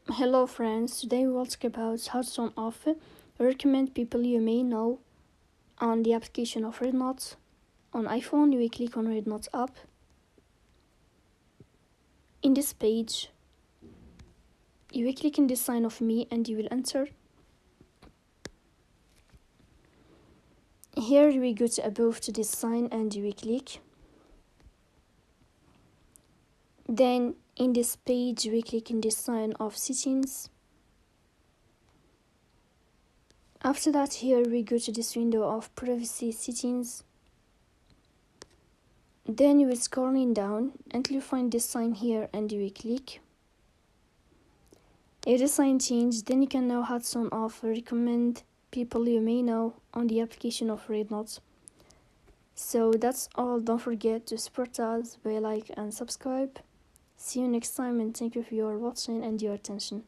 Hello friends, today we'll talk about how to turn off recommend people you may know on the application of REDnote. On iPhone, you will click on REDnote app. In this page, you will click on this sign of me and you will enter. Here you will go to above to this sign and you will click. Then in this page, you will click in this sign of settings. After that, here we go to this window of privacy settings. Then you will scrolling down until you find this sign here and you will click. If the sign changed, then you can now have turn off recommend people you may know on the application of REDnote. So that's all. Don't forget to support us by like and subscribe. See you next time and thank you for your watching and your attention.